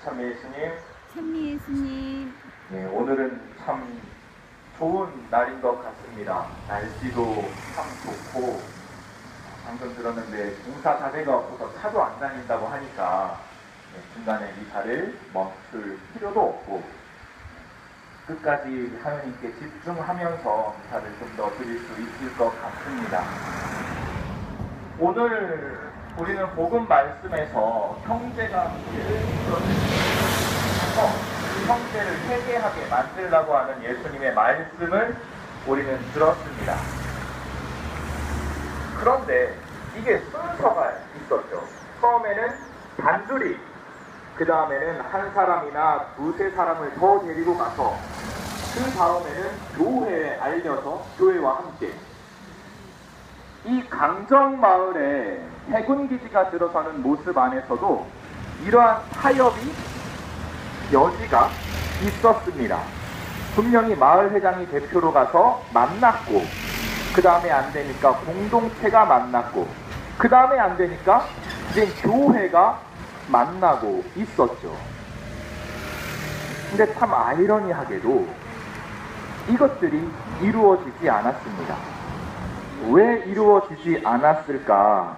참미 예수님. 참미 예수님. 네, 오늘은 참 좋은 날인 것 같습니다. 날씨도 참 좋고, 방금 들었는데 공사 자재가 없어서 차도 안 다닌다고 하니까 중간에 미사를 멈출 필요도 없고 끝까지 하나님께 집중하면서 미사를 좀 더 드릴 수 있을 것 같습니다. 오늘 우리는 복음 말씀에서 형제가 교회를 이끌어내서 그 형제를 회개하게 만들라고 하는 예수님의 말씀을 우리는 들었습니다. 그런데 이게 순서가 있었죠. 처음에는 단둘이, 그 다음에는 한 사람이나 두세 사람을 더 데리고 가서 그 다음에는 교회에 알려서 교회와 함께. 이 강정마을에 해군기지가 들어서는 모습 안에서도 이러한 타협이 여지가 있었습니다. 분명히 마을회장이 대표로 가서 만났고, 그 다음에 안 되니까 공동체가 만났고, 그 다음에 안 되니까 이제 교회가 만나고 있었죠. 근데 참 아이러니하게도 이것들이 이루어지지 않았습니다. 왜 이루어지지 않았을까?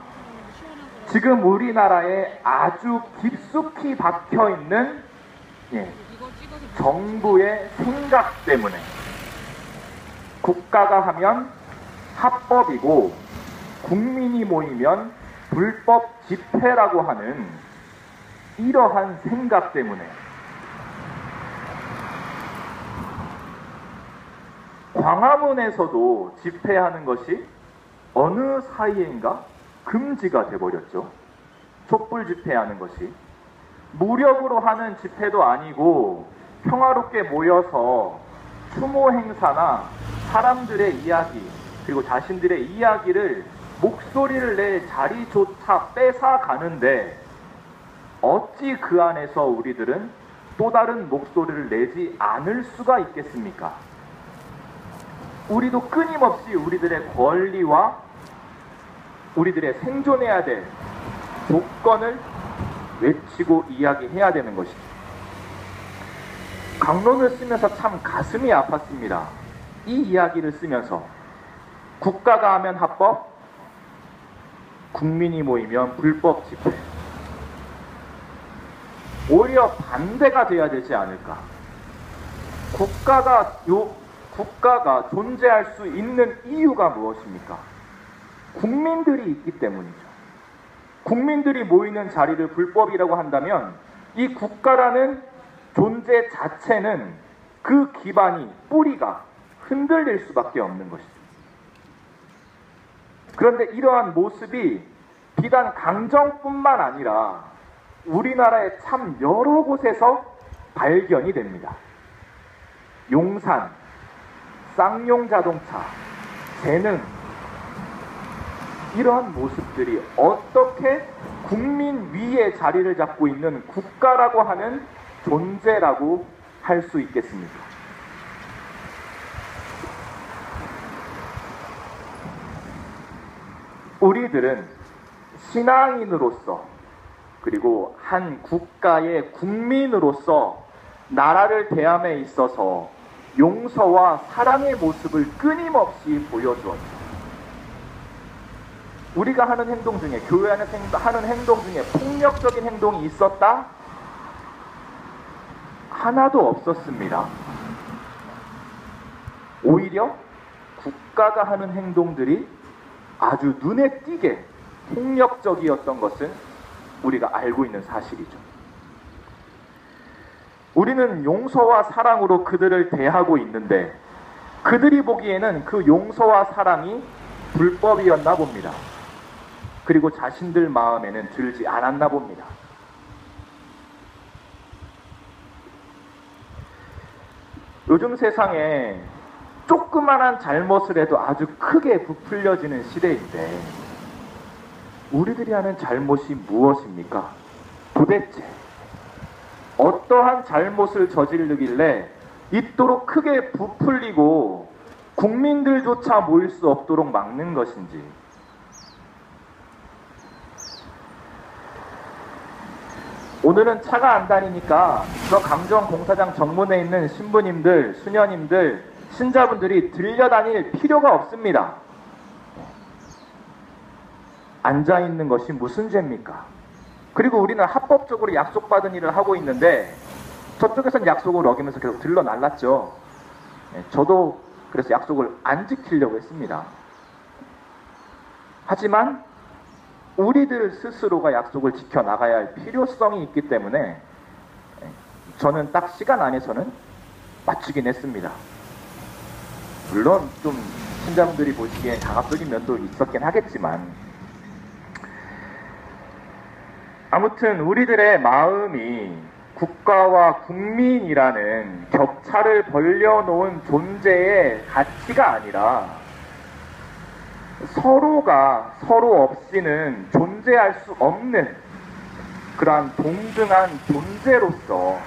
지금 우리나라에 아주 깊숙이 박혀있는 정부의 생각 때문에 국가가 하면 합법이고 국민이 모이면 불법 집회라고 하는 이러한 생각 때문에 광화문에서도 집회하는 것이 어느 사이인가 금지가 돼버렸죠. 촛불 집회하는 것이 무력으로 하는 집회도 아니고 평화롭게 모여서 추모 행사나 사람들의 이야기 그리고 자신들의 이야기를 목소리를 낼 자리조차 뺏어가는데 어찌 그 안에서 우리들은 또 다른 목소리를 내지 않을 수가 있겠습니까? 우리도 끊임없이 우리들의 권리와 우리들의 생존해야 될 조건을 외치고 이야기해야 되는 것이죠. 강론을 쓰면서 참 가슴이 아팠습니다. 이 이야기를 쓰면서 국가가 하면 합법, 국민이 모이면 불법 집회. 오히려 반대가 돼야 되지 않을까. 국가가 존재할 수 있는 이유가 무엇입니까? 국민들이 있기 때문이죠. 국민들이 모이는 자리를 불법이라고 한다면 이 국가라는 존재 자체는 그 기반이, 뿌리가 흔들릴 수밖에 없는 것이죠. 그런데 이러한 모습이 비단 강정뿐만 아니라 우리나라의 참 여러 곳에서 발견이 됩니다. 용산, 쌍용자동차, 재능, 이러한 모습들이 어떻게 국민 위에 자리를 잡고 있는 국가라고 하는 존재라고 할 수 있겠습니까? 우리들은 신앙인으로서 그리고 한 국가의 국민으로서 나라를 대함에 있어서 용서와 사랑의 모습을 끊임없이 보여주었죠. 우리가 하는 행동 중에, 교회 안에서 하는 행동 중에 폭력적인 행동이 있었다? 하나도 없었습니다. 오히려 국가가 하는 행동들이 아주 눈에 띄게 폭력적이었던 것은 우리가 알고 있는 사실이죠. 우리는 용서와 사랑으로 그들을 대하고 있는데 그들이 보기에는 그 용서와 사랑이 불법이었나 봅니다. 그리고 자신들 마음에는 들지 않았나 봅니다. 요즘 세상에 조그만한 잘못을 해도 아주 크게 부풀려지는 시대인데 우리들이 하는 잘못이 무엇입니까? 도대체 어떠한 잘못을 저지르길래 이토록 크게 부풀리고 국민들조차 모일 수 없도록 막는 것인지. 오늘은 차가 안 다니니까 저 강정 공사장 정문에 있는 신부님들, 수녀님들, 신자분들이 들려다닐 필요가 없습니다. 앉아있는 것이 무슨 죄입니까? 그리고 우리는 합법적으로 약속받은 일을 하고 있는데 저쪽에서는 약속을 어기면서 계속 들러날랐죠. 저도 그래서 약속을 안 지키려고 했습니다. 하지만 우리들 스스로가 약속을 지켜나가야 할 필요성이 있기 때문에 저는 딱 시간 안에서는 맞추긴 했습니다. 물론 좀 신자분들이 보시기에 강압적인 면도 있었긴 하겠지만 아무튼 우리들의 마음이 국가와 국민이라는 격차를 벌려놓은 존재의 가치가 아니라 서로가 서로 없이는 존재할 수 없는 그러한 동등한 존재로서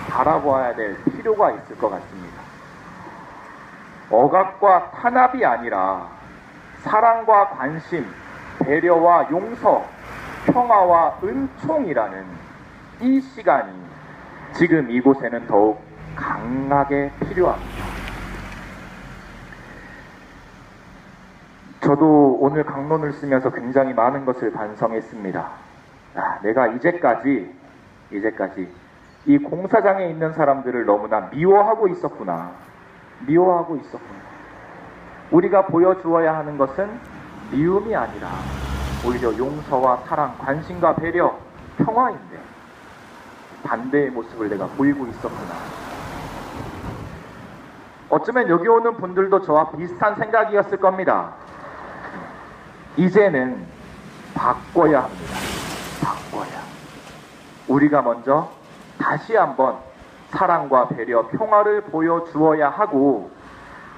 바라보아야 될 필요가 있을 것 같습니다. 억압과 탄압이 아니라 사랑과 관심, 배려와 용서, 평화와 은총이라는 이 시간이 지금 이곳에는 더욱 강하게 필요합니다. 저도 오늘 강론을 쓰면서 굉장히 많은 것을 반성했습니다. 내가 이제까지 이 공사장에 있는 사람들을 너무나 미워하고 있었구나. 우리가 보여주어야 하는 것은 미움이 아니라 오히려 용서와 사랑, 관심과 배려, 평화인데 반대의 모습을 내가 보이고 있었구나. 어쩌면 여기 오는 분들도 저와 비슷한 생각이었을 겁니다. 이제는 바꿔야 합니다. 우리가 먼저 다시 한번 사랑과 배려, 평화를 보여주어야 하고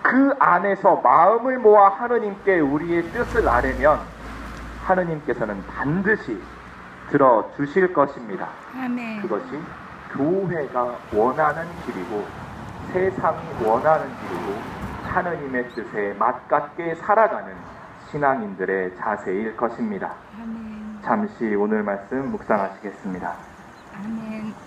그 안에서 마음을 모아 하느님께 우리의 뜻을 아뢰면 하느님께서는 반드시 들어주실 것입니다. 아멘. 그것이 교회가 원하는 길이고 세상이 원하는 길이고 하느님의 뜻에 맞같게 살아가는 신앙인들의 자세일 것입니다. 아멘. 잠시 오늘 말씀 묵상하시겠습니다. 아멘.